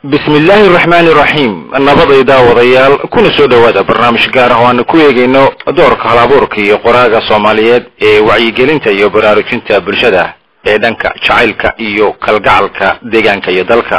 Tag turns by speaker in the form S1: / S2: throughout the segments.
S1: بسم الله الرحمن الرحيم النبض يداو ريال كون سودا ودا برنامج gaar ah oo aan ku eegayno doorka halabuurka iyo qoraaga Soomaaliyeed ee wacyigelinta iyo baraarujinta bulshada ee dhanka jacaylka iyo kalgacalka deegaanka iyo dalka.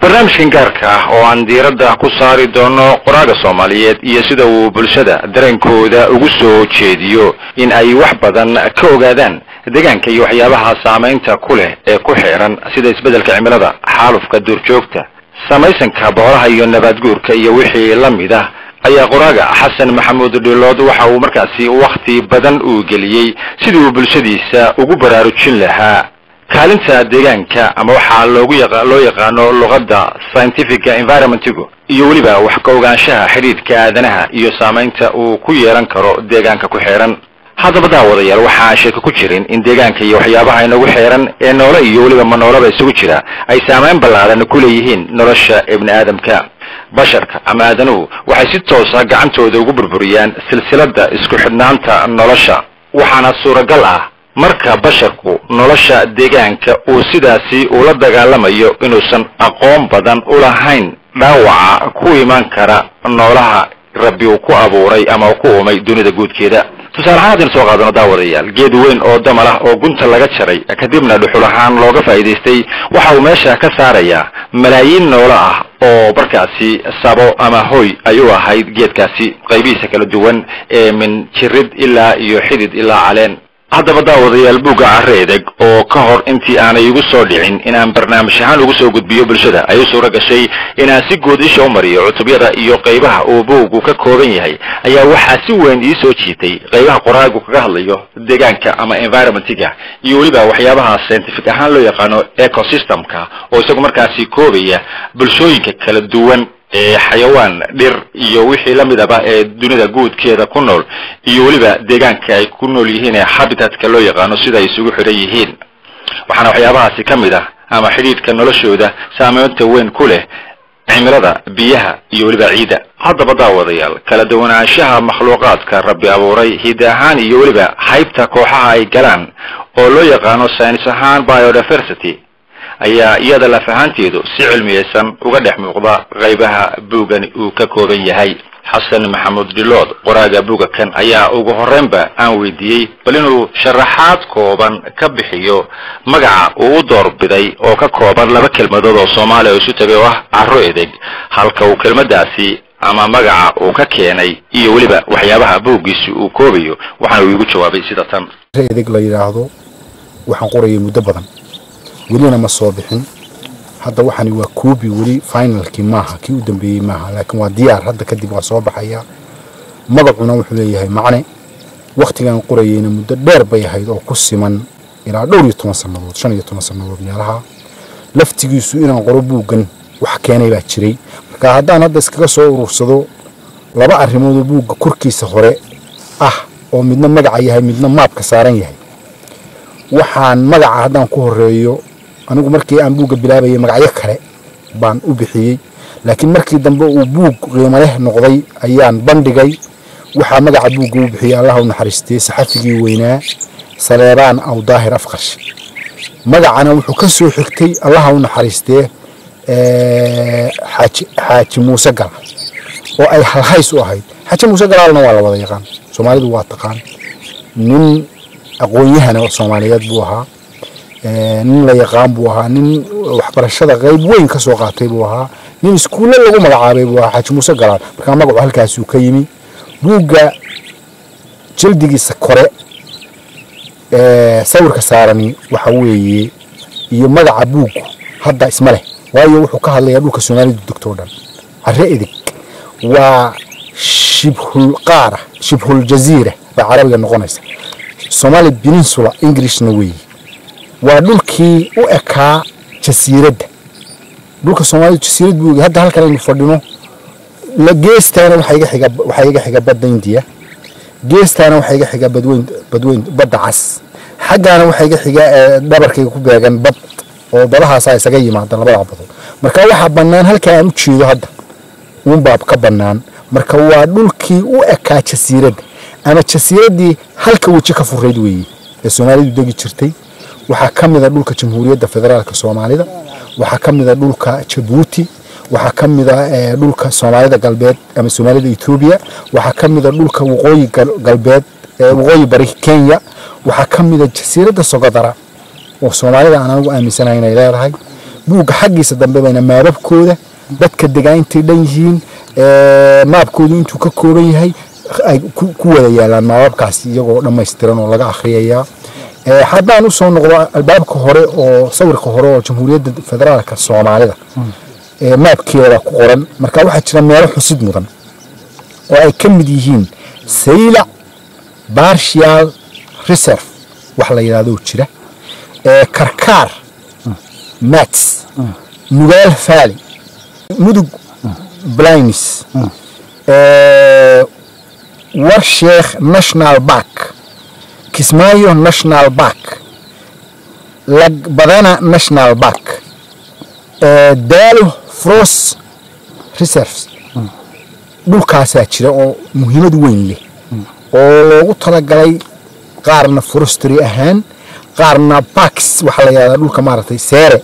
S1: barnaamijkan gaarka ah oo aan diiradda ku saari doono qoraaga Soomaaliyeed iyo sida uu bulshada dareenkooda ugu soo jeediyo in ay wax badan ka ogaadaan deegaanka iyo waxyaabaha saameynta ku leh ee ku xeeran sida isbeddelka cimilada, xaalufka duurjoogta, samaysanka boolaha iyo nabaad guurka iyo wixii la mid ah ayaa qoraaga Xasan Maxamuud Dhilood waxa uu markaasi waqti badan u geliyay sidii uu bulshadiisa ugu baraarujin lahaa kaalinta deegaanka ama waxa loo yaqaano luqadda scientific environmentigu iyo waliba wax ka ogaanshaha xiriirka aadanaha iyo saameynta uu ku yeelan karo deegaanka ku xeeran. haddaba daawadayaal waxaa sheeko ku jirin in deegaanka iyo waxyaabaha inagu xeeran ee noole iyo waliba manoolaba isugu jira ay saameyn ballaaran ku leeyihiin nolosha ibni aadamka. basharka ama aadanuhu waxay si toos ah gacantooda ugu burburiyaan silsiladda isku xidhnaanta nolosha, waxaana suuragal ah marka basharku nolosha deegaanka uu sidaasi ula dagaalamayo inuusan aqoon badan u lahayn dhaawaca ku iman kara noolaha Rabbi uu ku abuuray ama ku uumay dunida guudkeeda. tusaale ahaan soo qaadano daawadayaal geed weyn oo damal ah oo gunta laga jaray kadibna dhuxul ahaan looga faa'iideystay waxa uu meesha ka saarayaa malaayiin noole ah oo barkaasi sabo ama hoy ay u ahayd geedkaasi qaybihiisa kala duwan ee min jirid ilaa iyo xidid ilaa caleen. haddaba daawadayaal buugga Carreedeg oo ka hor intii aanay igu soo dhicin inaan barnaamij ahaan ugu soo gudbiyo bulshada ay suura gashay inaan si guud isha u mariyo cutubyada iyo qaybaha uu buuggu ka kooban yahay ayaa waxaa si weyn ii soo jiitay qaybaha qoraagu kaga hadlayo deegaanka ama environmentiga iyo waliba waxyaabaha scientific ahaan loo yaqaano ecosystemka oo isagu markaasi koobaya bulshooyinka kala duwan ee xayawaan dhir iyo wixii la mid ah ee dunida guudkeeda ku nool iyo waliba deegaanka ay ku nool yihiin ee habitatka loo yaqaano sida ay isugu xiran yihiin. waxaana waxyaabahaasi ka mid ah ama xiriirka noloshooda saameynta weyn ku leh cimilada, biyaha iyo waliba ciidda. haddaba daawadayaal kala duwanaanshaha makhluuqaadka Rabbi abuuray hidde ahaan iyo waliba haybta kooxaha ay galaan oo loo yaqaano science ahaan biodiversity ayaa iyada la fahanteedu si cilmiyeysan uga dhex muuqda qaybaha buuggan uu ka kooban yahay. Xasan Maxamuud Dhilood qoraaga buugga kan ayaa ugu horreynba aan weydiiyey bal inuu sharaxaad kooban ka bixiyo magaca uu doorbiday oo ka kooban laba kelmadood oo Soomaali oo isu tagay oo ah Carreedeg, halka uu kelmadaasi ama magaca uu ka keenay iyo waliba waxyaabaha buuggiisu uu koobayo. waxaan uu igu jawaabay sida tan:
S2: Carreedeg la yiraahdo waxaan qorayay muddo badan ولينا ما صوبحين هذا وحني وكوبي ولي فاينل كي معها كي ودنبي معها لكن وديار هذا كدي وصوبح يا مضقنا وحليه معني وقت كان قريين مدة دير بيهاي أو قصي من إلى دور يتمسن نضود شن يتمسن نضود نيالها لفتي يسوينا قربو جن وحكينا باتشري كهذا أنا بس كسر ورصدو لبا أرمود بوج كركي سخرة أو مدنا مجعي هاي مدنا ماب كسارين هاي وحن مجع هذا كهريو أنا مركي أن بوق بلابي مقعيك كره بان أبحي لكن مركي دنبو وبوق غيمره نقضي أيام بندقي وحا مقع بوق وبحي الله ونحرستي سحفي وينا سليران أو ظاهر أفقش مقع أنا وحكسو حكتي الله ونحرستي حاج موسى قال وأي حلحيس وهاي حاج موسى قال لنا والله وضيقان سومالي دو واتقان من أقويها أنا والصوماليات بوها nin la yaqaan buu ahaa nin waxbarashada qayb weyn ka soo qaatay buu ahaa nin iskuul lagu magacaabay buu ahaa Xaaji Muuse Galaal marka magacu halkaas uu ka yimi buugga jildigiisa kore sawirka saarani waxa weeye iyo magaca buuggu hadda isma leh waayo wuxuu ka hadlayaa dhulka Soomaalidu degto dhan. Carreedeg waa shibhul qaara shibhul jaziira ee carabiga noqonaysa Somali Peninsula Englishna weeye waa dhulkii u ekaa jasiiradda dhulka Soomaalidu jasiirad buu hadda halkan aynu fadhino la geestaana waxa iga xiga badda India geestaana waxa iga xiga badweyn badda cas xaggaana waxay iga xiga dhabarkayga ku beegan bad oo badahaasa isaga yimaada labada badood marka waxa bannaan halka aan u jeedo hadda uun baab ka bannaan marka waa dhulkii u ekaa jasiiradda ama jasiiraddii halka weji ka furayd weeye ee Soomaalidu degi jirtay waxaa ka mid ah dhulka Jamhuuriyadda Federaalka Soomaalida waxaa ka mid ah dhulka Djibouti waxaa ka mid ah dhulka Soomaalida galbeed ama Soomaalida Ethiopia waxaa ka mid ah dhulka waqooyi galbeed waqooyi bari Kenya waxaa ka mid ah jasiiradda Sogodara oo Soomaalida aan ugu aaminsanahay inay leedahay buuga xaqiisa dambe bayna maababkooda dadka deegaantii dhan yihiin maabkoodu intuu ka kooban yahay ay ku wada yaalaan maababkaas iyagoo dhammaystiran oo laga akhriyayaa haddaan u soo noqdo albaabka hore oo sawirka hore oo Jamhuuriyadda Federaalka Soomaalida maabkeeda ku qoran marka waxaa jira meelo xusid mudan oo ay ka mid yihiin Sayla Partial Reserve wax la yiraahdo jira Karkar Mats Nugaal Valley Mudug Blainis Warsheekh National Park Kismaayo National Park Lagbadana National Park Daalo Frost Reserves dhulkaasaa jira oo muhiimad weyn leh oo loogu talagalay qaarna forestry ahaan qaarna parks waxa la yiraahdaa dhulka maartay seere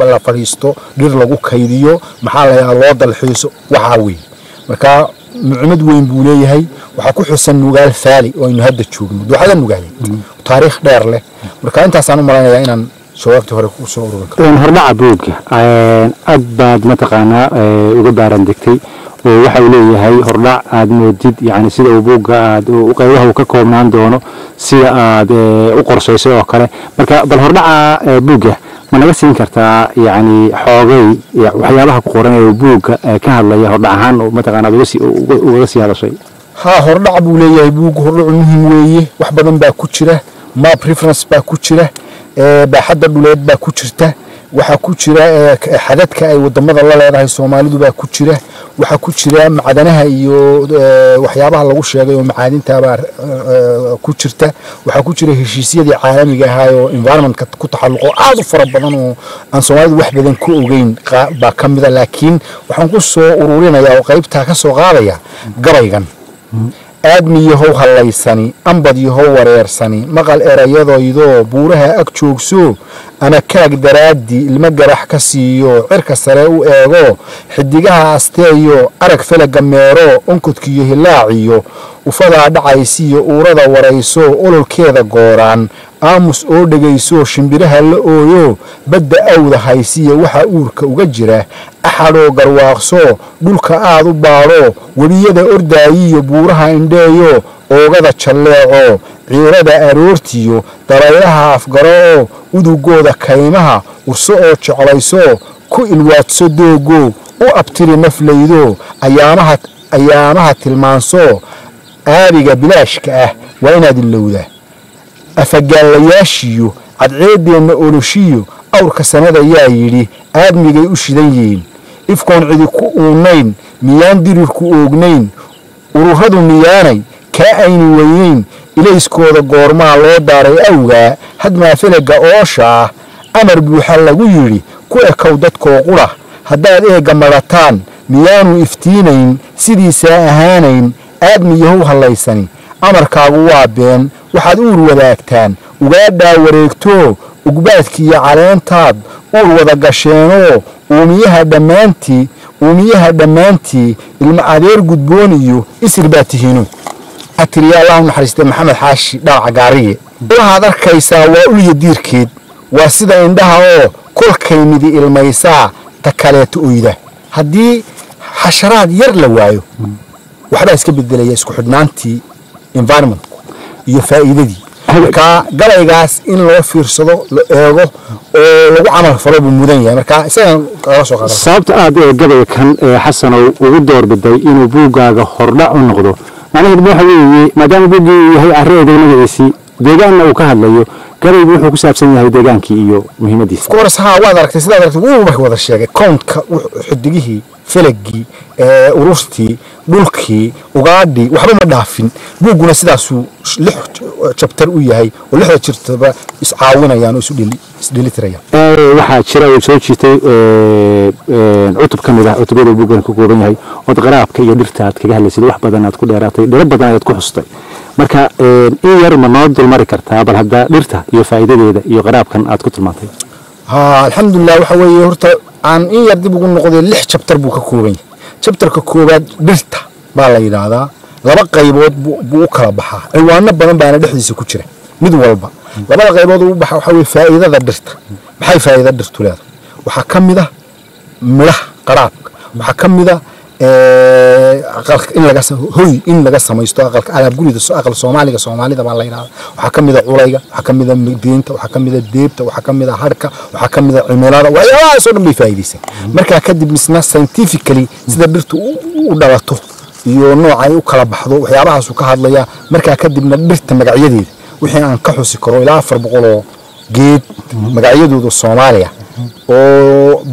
S2: la fariisto dhir lagu kaydiyo maxaa la yiraahdaa loo dalxiiso waxa weey marka muhiimad weyn buu leeyahay waxa ku xusan Nugaal Valley oo aynu hadda joogno duuxada Nugaal taariikh dheer leh marka intaas aan u maleynayaa inaan shabaabtii hore ku soo ururin karo
S3: hordhaca buugga aad baad mataqaanaa uga baaran degtay oo waxa uu leeyahay hordhac aad moodid yani sida uu buugga aad u qaybaha uu ka koobnaan doono sida aad u qorshaysay oo kale marka bal hordhaca buugga ma naga siin kartaa yani xoogay waxyaabaha ku qoran ee buugga ka hadlaya hordhac ahaan oo mataqaanaa uga sii hadashay
S2: hordhac buu leeyahay buugga hordhac muhiim weeye wax badan baa ku jira map reference baa ku jira baaxadda dhuleed baa ku jirta waxa ku jira xadadka ay wadamada la leedahay Soomaalidu baa ku jira waxa ku jira macdanaha iyo waxyaabaha lagu sheegay oo macaadinta baa ku jirta waxa ku jira heshiisyadii caalamiga ah oo environment-ka ku taxalluqo aad u fara badan oo aan Soomaalidu wax badan ku ogeyn baa kamid ah laakiin waxaan ku soo ururinayaa oo qaybta ka soo qaadaya gabaygan aadmiyahow halaysani ambadyahow wareersani maqal erayadooydoo buuraha ag joogso ama kaag daraadii ilma garax ka siiyo cirka sare u eego xidigaha asteeyo arag falaga meero onkudkiyo hilaaciyo ufadaa dhacaysiyo uurada warayso ololkeeda gooraan aamus oo dhegayso shimbiraha la ooyo badda awda haysiya waxa uurka uga jira axadoo garwaaqso dhulka aad u baadho webiyada ordaayiyo buuraha indheeyo oogada jalleeco ciirada aroortiyo daraylaha afgaro udugooda kaymaha urso oo jeclayso ku ilwaadso doogo u abtiri naflaydo ayaamaha tilmaanso aabiga bilaashka ah waa inaad ilowda afagaalayaashiyo cadceedeenna oloshiyo awrka sanada yaa yidhi aadmigay u shidan yihiin ifkoon cidi ku uunayn miyaan dirirku oognayn ururadu miyaanay kaa ayni weynayn ilayskooda goormaa loo daaray awgaa hadmaa falaga oosha ah amar buuxa lagu yidhi ku ekow dadkoo qura haddaad eegga madataan miyaanu iftiinayn sidiisaa ahaanayn aadmiyahow hallaysani amarkaagu waa been waxaad uur wadaagtaan ugaadhaa wareegto ugbaadkiiyo caleentaad uur wada gasheenoo uumiyaha dhammaantii ilma adeer gudboon iyo isir baa tihiinu atiriya allah naxariistay maxamed xaashi dhaaca gaariye waxaad arkaysaa waa uliya diirkeed waa sida indhaha oo kolkay midi ilmaysaa ta kaleeto oyda haddii xasharaad yar la waayo waxbaa iska bedelaya isku xidhnaantii environment iyo faa'iidadii marka gabaygaas in loo fiirsado la eego oo lagu camal falo buu mudan yahay marka isaga kaga soo qaado
S3: sababta aad gabayga kan xasan ugu doorbiday inuu buugaaga hordhac u noqdo macnaheedu waxa weeye maadaama buuggii yahay arreeda magaciisii deegaanna uu ka hadlayo gabaygu wuxuu ku saabsan yahay deegaankii iyo muhiimadiisa
S2: kooras haa waad aragtay sidaad aragtay wuu markii wada sheegay koonka xidigihii falagii ururtii dhulkii ugaadhii waxba ma dhaafin buuguna sidaasuu 6 chapter u yahay oo 6 jirtaba iscaawinayaan oo isdhelitirayaan
S3: waxaa jira oo soo jiitay cutub ka mid ah cutubada buugan ku kooban yahay oo qaraabka iyo dhirta aad kaga hadlaysay wax badan aad ku dheeraatay dhir badan aad ku xustay marka in yar ma noo dulmari kartaa bal hadda dhirta iyo faa'iidadeeda iyo qaraabkan aad ku tilmaantay
S2: alxamdulillah waxa weeye horta aan in yar dib ugu noqday 6 chapter buu ka kooban yahay chapterka koobaad dhirta baa la yiraahdaa laba qaybood buu kala baxaa ciwaano badan baana dhexdiisa ku jira mid walba labada qaybood uu baxa waxa weeye faa'iidada dhirta maxay faa'iido dhirtu leedahay waxa kamid ah miraha qaraabka waxa kamid ah in laga samaysto aqalka alaab guriga aqal Soomaalida baa la yiraahdaa waxa kamid ah culayga waxa kamid ah diinta waxa kamid ah deebta waxa kamid ah harka waxa kamid ah cimilada waxyaalahaas oo dhan bay faa'iideysan marka kadib misna scientifically sida dhirtu u dhalato iyo nooca ay u kala baxdo waxyaabahaas uu ka hadlaya marka kadibna dhirta magacyadeeda wixii aan ka xusi karo ilaa 400 oo geed magacyadooda Soomaaliya oo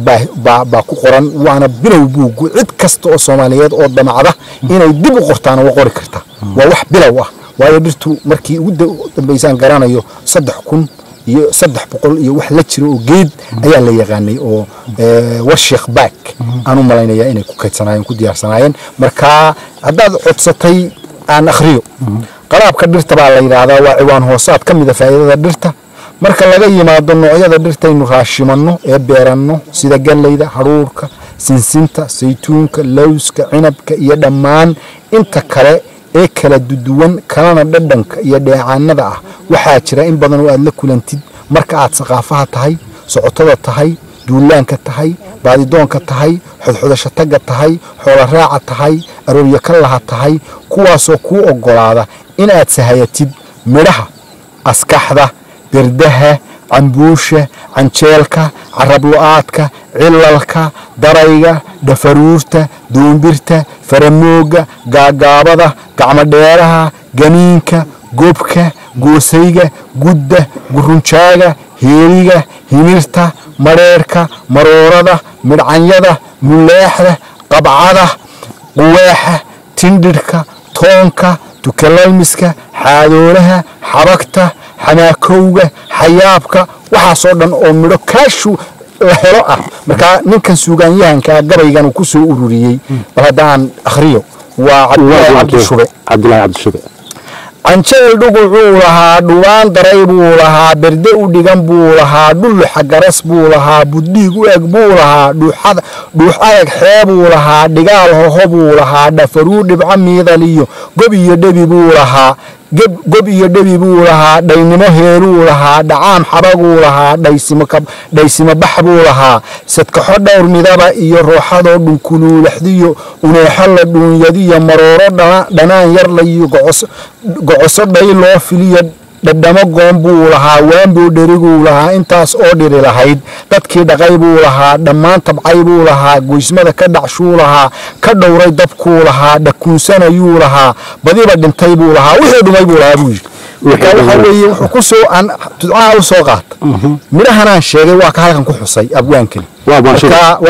S2: ba ku qoran waana bilow buugu cid kasta oo Soomaaliyeed oo damacda inay dib u qortaan oo qori karta waa wax bilow ah waayo dhirtu markii ugu dambeysaan garanayo 3,000 iyo 300 iyo wax la jiro oo geed ayaa la yaqaanay oo warshiq back aanu malaynaya inay ku kaydsanayeen ku diyaarsanaayeen marka haddaad codsatay aan akhriyo qaraabka dhirta baa la yiraahdaa waa ciwaan hoosaad kamid ah faa'iidada dhirta marka laga yimaado noocyada dhirta inuu raashimanno ee beeranno sida galeyda haruurka sinsinta saytuunka lawska cinabka iyo dhammaan inta kale ee kala duwan kalana dhadhanka iyo dheecaanada ah waxaa jira in badan oo aad la kulantid marka aad saqaafaha tahay socotada tahay duulaanka tahay baadidoonka tahay xodxodasho taga tahay xoolo raaca tahay arooryo ka laha tahay kuwaasoo kuu ogolaada in aad sahayatid midhaha askaxda birdaha cambuusha canjeelka carab lu'aadka cilalka darayga dhafaruurta doombirta faramooga gaagaabada gacmo dheeraha ganiinka gobka goosayga gudda gurunjaaga heeriga himirta mareerka maroorada midcanyada muleexda qabcada quweexa tindhirka toonka tukalalmiska xaadoolaha xabagta xanaakowga xayaabka waxaasoo dhan oo midho kaashu la helo ah marka ninkan suugaanyahanka gabaygan ku soo ururiyay bal hadaan akhriyo waa Cabdullaahi Cabdishube anjeel dhugucuu lahaa dhubaan daray buu lahaa berde u dhigan buu lahaa dhulxa garas buu lahaa buddiig u eg buu lahaa dhuux adag xeebuu lahaa dhigaal hoho buu lahaa dhafaruu dhibco miidaliyo gob iyo dhebi buu lahaa dhaynimo heeluu lahaa dhacaam xabaguu lahaa dhaysimo bax buu lahaa sadkaxo dhowr midaba iyo rooxadoo dhunkuluulaxdiyo uneexo la dhuunyadiyo marooro dhanaan yar layo gocoso dhay loo filiyo dhadhamo goon buu lahaa waanbuu dheriguu lahaa intaas oo dhiri lahayd dadkii dhaqay buu lahaa dhammaan tabcay buu lahaa goysmada ka dhacshuu lahaa ka dhowray dabkuu lahaa dhakuunsanayuu lahaa badiba dhintay buu lahaa wixii dhumay buu lahaa buu yidhi marka waxa weeye wuxuu ku soo aan tudcaha u soo qaata midhahanaan sheegay waa ka halkan ku xusay abwaankani waa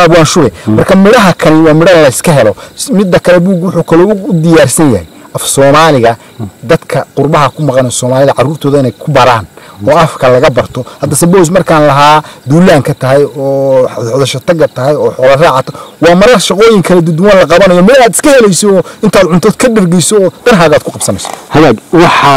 S2: abwaan shube marka midhaha kani waa midho la iska helo midda kale buug wuxuu kaloo u diyaarsan yahay af Soomaaliga dadka qurbaha ku maqan Soomaalida caruurtooda inay ku baraan oo afka laga barto hadda sababos markaan lahaa duulaanka tahay oo xodxodasho taga tahay oo xoolo raaca waa marar shaqooyin kala duwan la qabanayo meel aad iska helayso intaad cunto ka dhargeyso darhaagaad ku qabsanayso
S3: hagaag waxa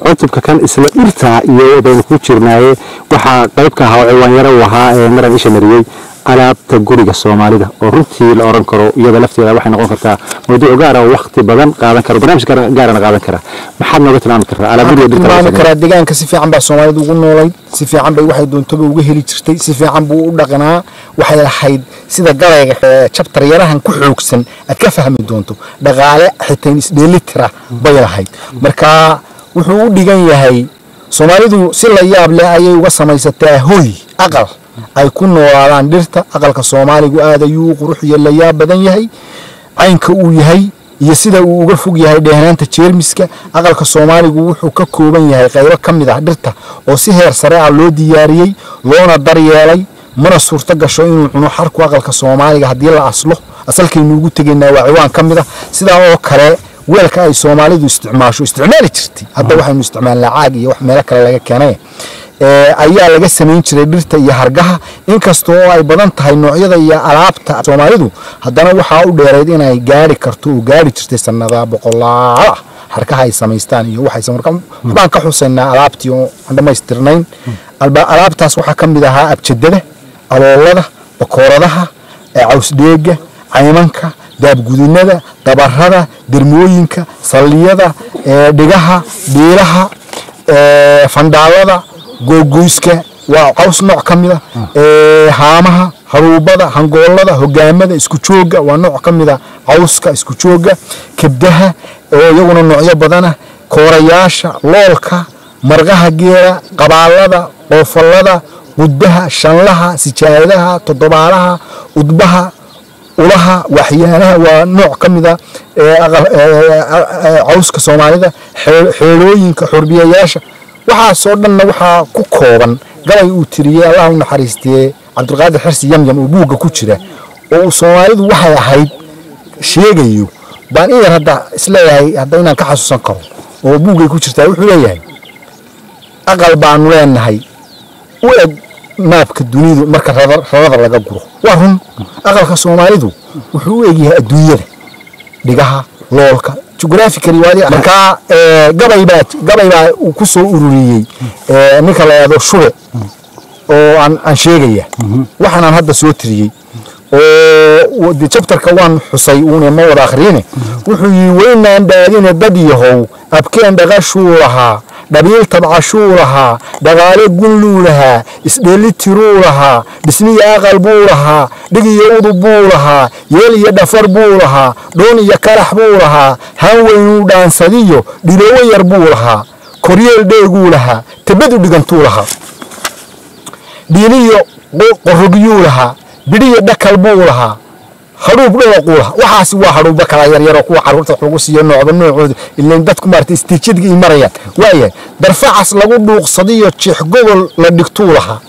S3: cutubka kan isla dhirta iyo wadada ku jirnaaye waxa qaybka ahaa ciwaan yar waxa maran isha mariyay alaabta guriga Soomaalida oo runtii la oran karo iyada lafteeda waxay noqon kartaa mawduuc gaar ah waqti badan qaadan karo barnaamij gaar ah qaadan kara maxaad nooga tilmaami kartaa alaab guriga dhirta
S2: kara deegaanka si fiican baa Soomaalida ugu noolay si fiican bay waxay doontaba uga heli jirtay si fiican buu u dhaqanaa waxay lahayd sida galayga chapter yarahan ku xoogsan aad ka fahmi doonto dhaqaale xitaa isdheelitira bay lahayd marka wuxuu u dhigan yahay Soomaalidu si la yaab leh ayay uga samaysatay hoy aqal ay ku noolaadaan dhirta aqalka Soomaaligu aad ayuu qurux iyo la yaab badan yahay aynka uu yahay iyo sida uu uga fog yahay dheehnaanta jeermiska. aqalka Soomaaligu wuxuu ka kooban yahay qaybo kamid ah dhirta oo si heer sare ah loo diyaariyay loona daryeelay mana suurta gasho inuu cuno xarku aqalka Soomaaliga hadii la aslo asalkeenu ugu tageynaa waa ciwaan kamid ah sida oo kale weelka ay Soomaalidu isticmaali jirtay hadda waxaynu isticmaalnaa caag iyo wax meel kale laga keenay ayaa laga sameyn jiray dhirta iyo hargaha inkastoo ay badan tahay noocyada iyo alaabta Soomaalidu haddana waxa uu dheereed inay gaari karto oo gaari jirtay sanada boqolaal harkaha ay sameystaan iyo waxay baan ka xusaynaa alaabtii oo dhameystirnayn alaabtaas waxa kamid ahaa abjadada aloolada bakooradaha caws dheega caymanka daabgudinada dabarada dermooyinka saliyada dhigaha dhiiraha fandaalada googoyska waa caws nooc kamid ah haamaha haruubada hangoolada hogaamada isku jooga waa nooc kamid ah cawska isku jooga kabdaha oo iyaguna noocyo badan ah koorayaasha loolka marqaha geela qabaalada qoofalada qudbaha shanlaha sijaayadaha todobaalaha udbaha ulaha waxyaalaha waa nooc kamid ah cawska Soomaalida xeelooyinka xurbiyayaasha waxa soo dhanna waxa ku kooban galay uu tiriyay Allah u naxariistay Cabdulqaadir Xirsi Yamyam oo buuga ku jira oo Soomaalidu waxay ahayd sheegayo baan in hadda isleeyahay hadda inaan ka xasuusan karo oo buugay ku jirtaa wuxuu leeyahay aqal baan leenahay u eg maabka dunidu marka rabada laga guro waa run aqalka Soomaalidu wuxuu u egyahay adduunyada dhigaha loolka geographically wali marka gabayba uu ku soo ururiyay ninka la yiraahdo Shube oo aan sheegaya waxaan hadda soo tiriyay oo chapterka waan xusay uuna ma wada akhriine wuxuu weynaan daadina dad yahow abkeen dhaqashuu lahaa dhabiil tabcashuu lahaa dhaqaale gunluu lahaa isdheeli tiruu lahaa dhismiya aqal buu lahaa dhigiyo udub buu lahaa yeel iyo dhafar buu lahaa dhoon iyo kalax buu lahaa haan weynuu dhaansadiyo dhiloowo yar buu lahaa koryeel dheeguu lahaa tabadu dhigantuu lahaa dhiiniyo qorrogiyuu lahaa bidhiyo dhakal buu lahaa haruub dhaqula waxaas waa haruuba kala yar yar oo kuwa caruurta lagu siiyo noocooda ilaa dadku maartay istiijidga ay marayaan waaya darfaacas lagu dhuuqsadiyo jeex gobol la dhigtuu lahaa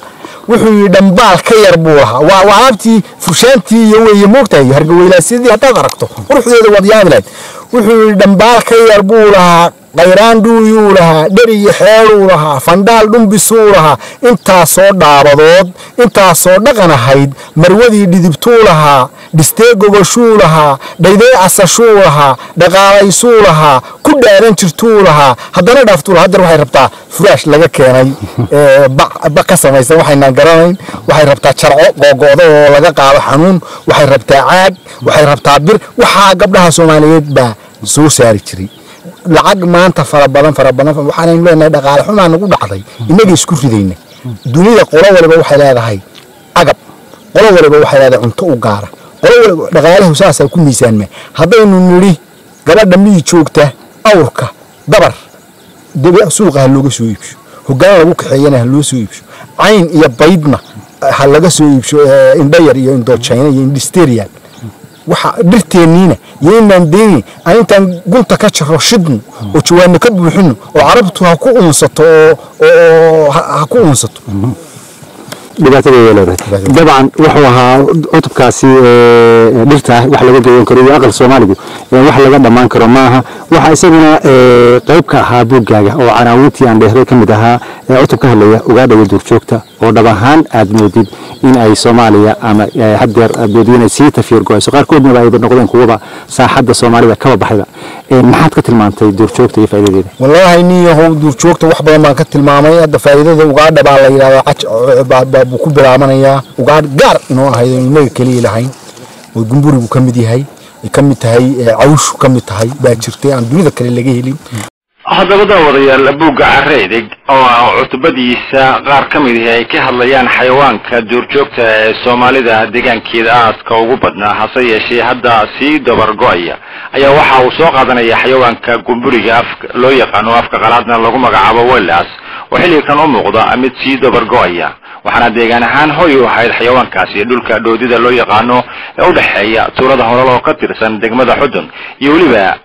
S2: wuxuu dhambaal ka yar buu lahaa waa alaabtii furshaantii iyo weeye moogtahay hargaweylaasiyadii haddaad aragto quruxdeeda wad yaablayd wuxuu dhambaal ka yar buu lahaa qayraan dhuuyuu lahaa dheri iyo xeeluu lahaa fandaal dhumbisuu lahaa intaasoo dhaabadood intaasoo dhaqan ahayd marwadii dhidibtuu lahaa dhistee gogoshuu lahaa dhaydee casashuu lahaa dhaqaalaysuu lahaa ku dhaaran jirtuu lahaa haddana dhaaftuu lahaa haddar waxay rabtaa furaash laga keenay ba ka samaysan waxaynaan garanayn waxay rabtaa jarco googo'da oo laga qaado xanuun waxay rabtaa caag waxay rabtaa bir waxaa gabdhaha Soomaaliyeed baa soo saari jiray lacag maanta fara badan waxaan leenahay dhaqaale xumaan nagu dhacday inaga isku ridayna dunida qolo waliba waxay leedahay agab qolo waliba waxay leedahay cunto u gaara qolo waliba dhaqaalaha saas ay ku miisaanma haddaynu niri gabadha mii joogta awrka dabar dib suuqa looga soo iibsho hogaan lagu kaxeeyana loo soo iibsho cayn iyo baydna ha laga soo iibsho indhayar iyo Indochina iyo Indisterian waxa dhirteeniina yeeynaan deeyay intaan gunta ka jiro shidno oo jawaano ka buuxino oo carabtu ha ku unsato oo ha ku unsato
S3: dhibaatada yeelay dabcan wuxuu ahaa cutubkaasi dhirta wax laga go'an karo aqal Soomaalidu wax laga dhamaan karo maaha waxa isaguna qayb ka ahaa buugaaga oo canaawintii aan dheeray kamid ahaa cutubka hadlaya ugaadha duurjoogta oo dhab ahaan aad moodid in ay Soomaaliya ama hadeer boodiyeen si tafiir go'ayso qaarkoodna ay noqdeen kuwa saaxadda Soomaalida ka baxayda maxaad ka tilmaantay duurjoogta iyo faa'iidadeeda
S2: wallahi niyo duurjoogta wax badan baan ka tilmaamay hadda faa'iidada ugaadha baa la yiraahdaa buu ku bilaabanaya ugaadh gaar inoo ahayd inaga kaliya lahayn oo gumburigu kamid yahay kamid tahay cawshu kamid tahay baa jirtay aan dunida kale laga helin
S1: haddaba daawadayaal buugga Carreedig oo cutubadiisa qaar kamid ah ay ka hadlayaan xayawaanka duurjoogta ee Soomaalida deegaankeeda aaska ugu badnaa hase yeeshee hadda si dabar go'aya ayaa waxa uu soo qaadanaya xayawaanka gumburiga loo yaqaan afka qalaadna lagu magacaabo walaas oo xilligan u muuqda mid si dabar go'aya waxaana deegaan ahaan hoy u ahayd xayawaankaasi dhulka dhoodida loo yaqaano ee u dhaxeeya tuulada Holol oo ka tirsan degmada Xudun iyo waliba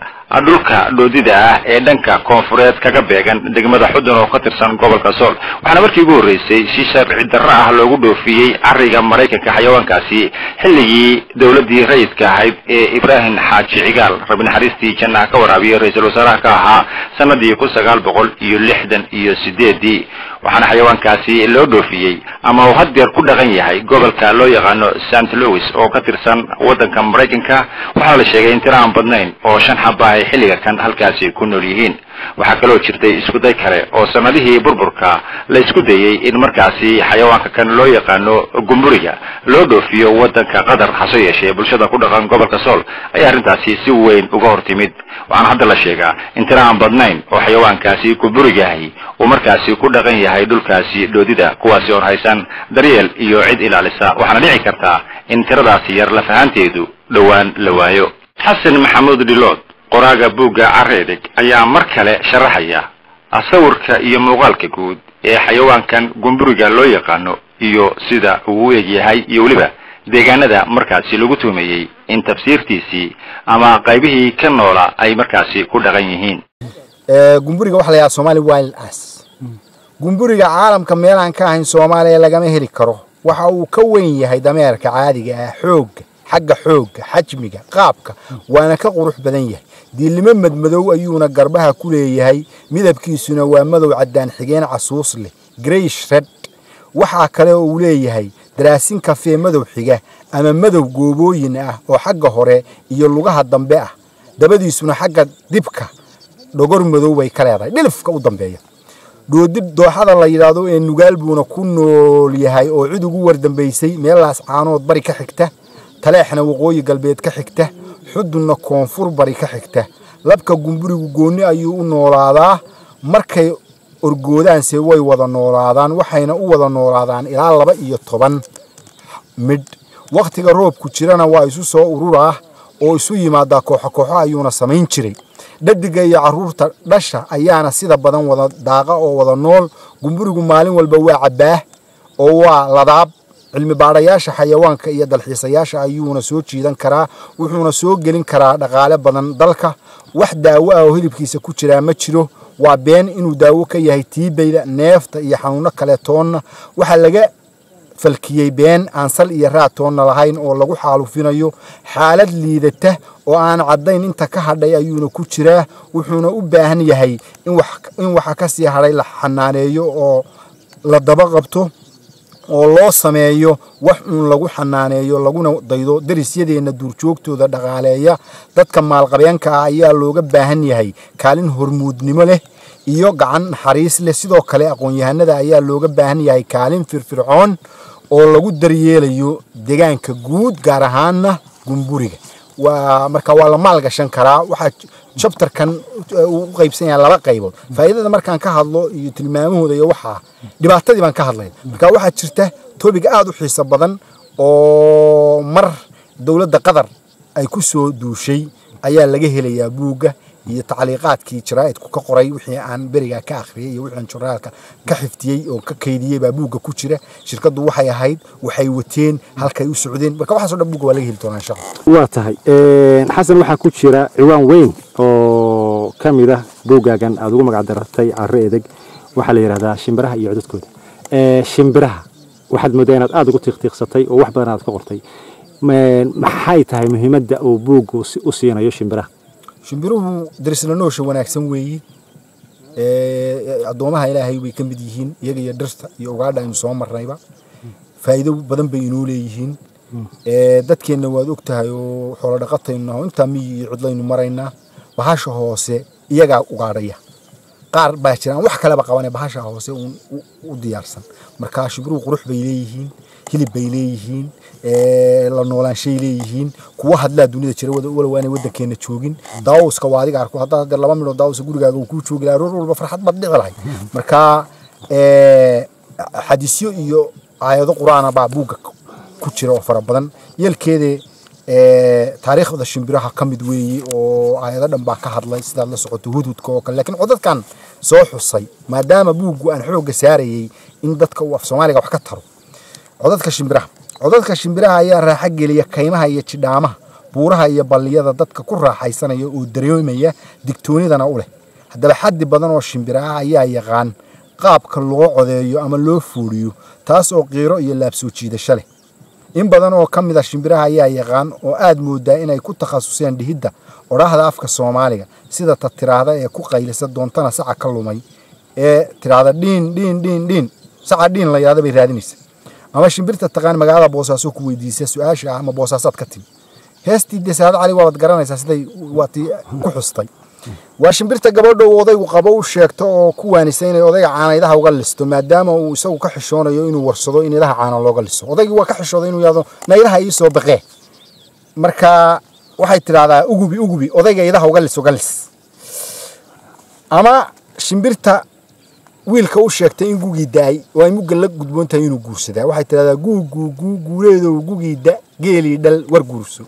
S1: dhulka dhoodida ah ee dhanka koonfureed kaga beegan degmada Xudun oo ka tirsan gobolka Sool waxaana markii ugu horeysay si sharci darro ah loogu dhoofiyay ariga Mareykanka xayawaankaasi xilligii dawladii rayidka ahayd ee Ibrahim Xaaji Cigaal rabbi naxariistii janna ka waraabiyay ra'iisul wasaaraha ka ahaa sanadii 1968 waxaana xayawaankaasi loo dhoofiyay ama uu hadeer ku dhaqan yahay gobolka loo yaqaano St. Louis oo ka tirsan wadanka Mareykanka waxaa la sheegay in tiraan badnayn oo 5 xabba ay xilliga kan halkaasi ku nool yihiin waxa kale oo jirtay isku day kale oo sanadihii burburka la isku dayay in markaasi xayawaanka kan loo yaqaano gumburiga loo dhoofiyo wadanka Qatar hase yeeshee bulshada ku dhaqan gobolka Sool ay arintaasi si weyn uga hortimid waxaana hadda la sheegaa in tiraan badnayn oo xayawaankaasi gumburiga ahi oo markaasi ku dhaqan yahay dhulkaasi dhoodida kuwaasi oo haysan daryeel iyo cid ilaalisa waxaana dhici kartaa in tiradaasi yar la fahanteedu dhawaan la waayo Xasan Maxamuud Dilood qoraaga buugga Careedig ayaa mar kale sharaxaya sawirka iyo muuqaalka guud ee xayawaankan gumburiga loo yaqaano iyo sida uu eeg yahay iyo waliba deegaanada markaasi lagu tuumeeyay in tafsiirtiisii ama qaybihii ka noola ay markaasi ku dhaqan yihiin
S2: gumburiga waxa la yiraahdaa Somali wild ass gumburiga caalamka meel aan ka ahayn Soomaaliya lagama heli karo waxa uu ka weyn yahay dameerka caadiga ah xagga xoogga xajmiga qaabka waana ka qurux badan yahay diilimo madmadow ayuuna garbaha ku leeyahay midabkiisuna waa madow cadaan xigeen casuus leh grayish red waxa kale oo uu leeyahay daraasin kafee madow xiga ama madow goobooyin ah oo xagga hore iyo lugaha dambe ah dabadiisuna xagga dibka dhogor madow bay ka leedahay dhilifka u dambeeya dooxada la yiraahdo ee nugaal buuna ku nool yahay oo cid ugu wardambeysay meelaas caanood bari ka xigta taleexna waqooyi galbeed ka xigta xudunna koonfur bari ka xigta labka gumburigu gooni ayuu u noolaadaa markay orgoodaanse way wada noolaadaan waxayna u wada noolaadaan ilaa 12 mid waqtiga roobku jirana waa isu soo ururaa oo isu yimaada kooxo ayuuna samayn jiray dhadiga iyo caruurta dhasha ayaana sida badan wada daaqa oo wada nool gumburigu maalin walba waa cabaa oo waa ladaab cilmi baarayaasha xayawaanka iyo dalxiisayaasha ayuuna soo jiidan karaa wuxuuna soo gelin karaa dhaqaale badan dalka wax daawo ah oo hilibkiisa ku jira ma jiro waa been inuu daawo ka yahay tiibeyda neefta iyo xanuuno kale toonna waxa laga falkiyay been aan sal iyo raatoonna lahayn oo lagu xaalufinayo xaalad liidata oo aan cadayn inta ka hadhay ayuuna ku jira wuxuuna u baahan yahay in waxa ka sii hadhay la xanaaneeyo oo la daba qabto oo loo sameeyo wax lagu xanaaneeyo laguna daydo darisyadeena duurjoogtooda dhaqaaleeya dadka maalqabeenka ah ayaa looga baahan yahay kaalin hormuudnimo leh iyo gacan naxariis leh sidoo kale aqoon-yahanada ayaa looga baahan yahay kaalin firfircoon oo lagu daryeelayo deegaanka guud gaar ahaanna gumburiga marka waa la maalgashan karaa waxa chapterkan uu qaybsan yahay 2 qaybood faa'iidada markaan ka hadlo iyo tilmaamahooda iyo waxa dhibaatadii baan ka hadlay marka waxa jirta topic aad u xiiso badan oo mar dawladda Qatar ay ku soo duushay ayaa laga helayaa buugga iyo tacliiqaadkii jaraa'idku ka qoray wixii aan beriga ka akhriyay iyo wixii joornaalka ka xiftiyay oo ka kaydiyay baa buugga ku jira shirkadu waxay ahayd waxay wateen halkay u socdeen marka waxa soo dhan buugga waa laga heli doonaa insha Allah
S3: waa tahay xasan waxa ku jira ciwaan weyn oo kamid ah buuggaagan aad ugu magac dartay Careedig waxa la yiraahdaa shimbiraha iyo codadkooda shimbiraha waxaad moodaa inaad aad ugu tiiqtiiqsatay oo wax badan aad ka qortay maxay tahay muhiimadda uu buuggu u siinayo shimbiraha
S2: shimbiruhu darisna noosha wanaagsan weeyi adoomaha Ilaahay way ka mid yihiin iyaga iyo dhirta iyo ugaadha aynu soo marnayba faa'iido badan bay inoo leeyihiin dadkeena waad ogtahay oo xoolo dhaqatayna inta miyi iyo cidlaynu maraynaa bahasha hoose iyaga ugaadhaya qaar baa jiraan wax kale ba qabanay bahasha hoose u diyaarsan marka shimbiruhu qurux bay leeyihiin hilib bay leeyihiin la noolaanshay leeyihiin kuwa hadla dunida jira wala waanay wadankeena joogin daawuska waadiga arko hadda 2 minuut daawus gurigaaga uu ku joogi lahaa walba farxad bad dhici lahayd marka xadiisyo iyo aayado quraana baa buugga ku jira oo fara badan yeelkeeda taariikhda shimbiraha kamid weeyii oo aayado dhan baa ka hadlay sida la socoto hududka oo kale laakiin codadkan soo xusay maadaama buuggu aan xoog saarayay in dadka uu af Soomaaliga wax ka taro codadka shimbiraha ayaa raaxa geliya kaymaha iyo jidhaamaha buuraha iyo balliyada dadka ku raaxaysanaya oo dareemaya digtoonidana u leh haddaba xaddi badan oo shimbiraha ayaa yaqaan qaabka loo codeeyo ama loo fuuliyo taas oo qiiro iyo laabsoo jiidasho leh in badan oo ka mid ah shimbiraha ayaa yaqaan oo aad moodaa inay ku takhasuseen dhihidda odhaahda afka Soomaaliga sida tiraahda ee ku qaylisa doontana saca ka lumay ee tiraahda dhiin saca dhiin la yaada bay raadinaysa ama shimbirta taqaan magaalada Boosaaso ku weydiisay su'aasha ama Boosaasaad ka timi heestii Desaad Cali waa garanaysaa siday waati ku xustay waa shimbirta gabadha odaygu qabo u sheegto oo ku waanisay inay odayga caanaydaha uga listo maadaama uu isagu ka xishoonayo inuu warsado in ilaha caana looga liso odaygu waa ka xishooday inuu yaado naylaha ii soo baqee marka waxay tiraahdaa ugubi odayga idaha uga lis ama shimbirta wiilka u sheegtay in gugii daay oo ay mugga la gudboontahay inuu guursadaa waxay tiraahdaa guuleedo gugii da geeli dhal war guurso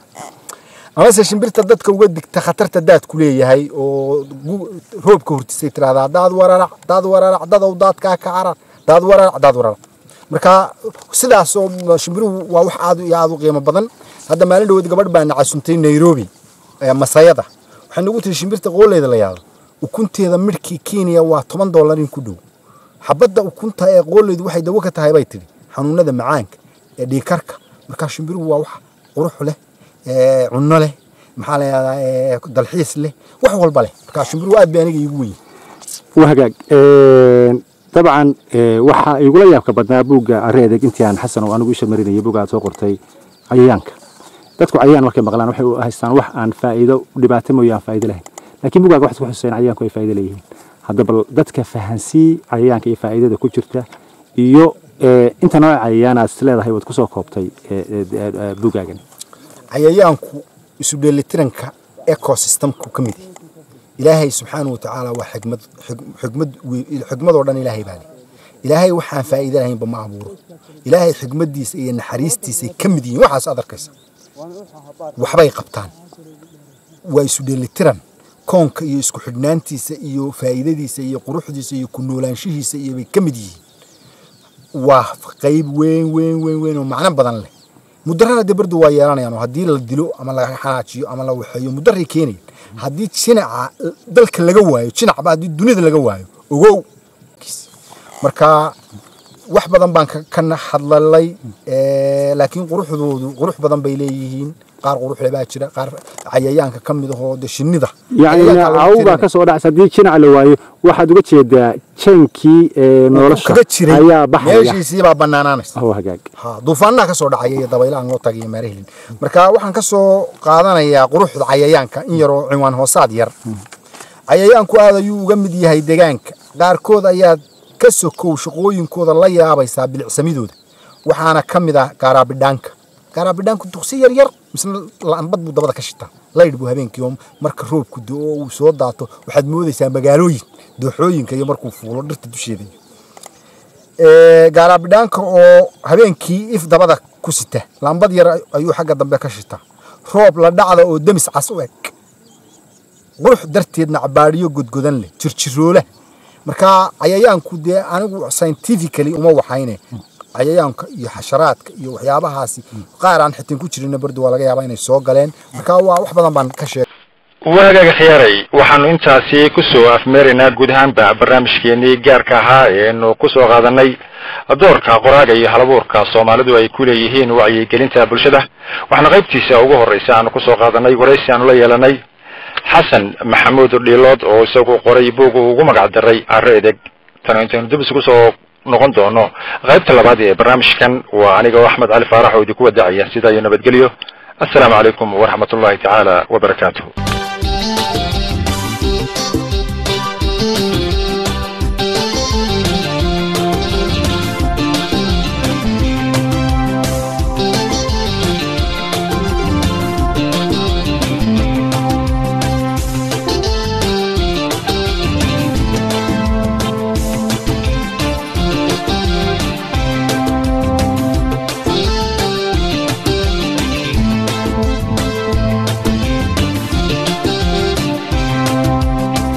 S2: ama se shimbirta dadka uga digta khatarta daad ku leeyahay oo roobka hortisay tiraahdaa daad wararac dadow daadka ka carar daad wararac marka sidaas oo shimbiruhu waa wax aad u qiimo badan hadda maalin dhaweed gabadh baa nacasuntay Nairobi masayada waxay nagu tiri shimbirta qooleyda la yaado ukunteeda midkii Kenya waa $10 in ku dhow xabadda ukunta ee qooleydu waxay dawo ka tahay bay tiri xanuunada macaanka ee dhiikarka marka shimbiruhu waa wax qurux leh cunno leh maxaa la yiraahdaa dalxiis leh wax walba leh marka shimbiruhu aad baa aniga iigu weyn
S3: wahagaag طبعا waxa igu la yaabka badnaa buuga areedag intii aan xasan oo anigu isha marinayay buuga soo qortay cayayaanka dadku cayayaan markay maqlaan waxay u haystaan wax aan faa'iido dhibaato mooyaan faa'iido lahayn laakiin buuga wax ku xuseen cayayaanku ay faa'iido leeyihiin hadaba dadka fahansii cayayaanka iyo faa'iidada ku jirta iyo inta nooc cayayaanaad leedahay wad ku soo koobtay buugaagan
S2: cayayaanku isu dheelitiranka ecosystemku kamid ilaahay subxaanahu wa ta'aala waa xigmad oo dhan ilaahay baa ilaahay waxaan faa'iido lahayn ba ma abuuro ilaahay xigmadiisa iyo naxariistiisa kamid yihiin waxaas aad arkaysa waxbay qabtaan waa isu dheelitiran koonka iyo isku xidhnaantiisa iyo faa'iidadiisa iyo quruxdiisa iyo ku noolaanshihiisa iyo bay kamid yihiin waa qayb weyn oo macna badan leh mudarrada dabardu waa yeelanayaan haddii la dilo ama la xanaajiyo ama la waxeeyo mudarri keenay haddii jinaca dalka laga waayo jinaca haddii dunida laga waayo ogow marka wax badan baan ka hadlalay laakiin qurux badan bay leeyihiin qaar qurux leh baa jira qaar cayayaanka kamid ah oo shinnida
S3: yani awga ka soo dhacay hadii jinaca la waayo waxaad uga jeedaa jankii nolosha ayaa baxaya
S2: meeshiisii baa banaanaanaysa
S3: hagaag
S2: duufaanna ka soo dhacay iyo dabaylaan loo tagay meerahin marka waxaan ka soo qaadanayaa quruxda cayayaanka in yar oo cinwaan hoosaad yar cayayaanku aad ayuu uga mid yahay deegaanka qaarkood ayaa ka sokow shaqooyinkooda la yaabaysa bilicsamidooda waxaana kamid ah gaarabidhaanku duqsi yar misna laambad buu dabada ka shitaa laydh buu habeenkii marka roobku doo uu soo daato waxaad moodaysaa magaalooyin dooxooyinka iyo markuu fuulo dhirta dusheeda gaarabidhaanka oo habeenkii if dabada ku sita laambad yar ayuu xagga dambe ka shitaa roob la dhacda oo damis cas u eg qurux darteedna cabaariyo godgodan leh jirjiroola marka cayayaanku dee anigu scientifically uma waxayne cayayaanka iyo xasharaadka iyo waxyaabahaasi qaar aan xitin ku jirin bardu waa laga yaabaa inay soo galeen marka waa wax badan baan ka sheegay
S1: waagaga khiyaaray waxaanu intaasi ku soo afmeerinaa guud ahaanba barnaamijkeenii gaarka ahaa eenu ku soo qaadanay doorka qoraaga iyo halabuurka Soomaalidu ay ku leeyihiin wacyigelinta bulshada waxaana qaybtiisa ugu horeysa aanu ku soo qaadanay wareysi aanu la yeelanay xasan maxamuud dhiilood oo isagu qoray buug ugu magac daray areedeg tan intaan dib isugu soo noqon doono qaybta labaad ee barnaamijkan waa aniga Axmed Cali Faarax oo idinku wadacaya sida iyo nabadgelyo assalaamu calaykum wa rahmatullahi ta'ala wa barakaatuh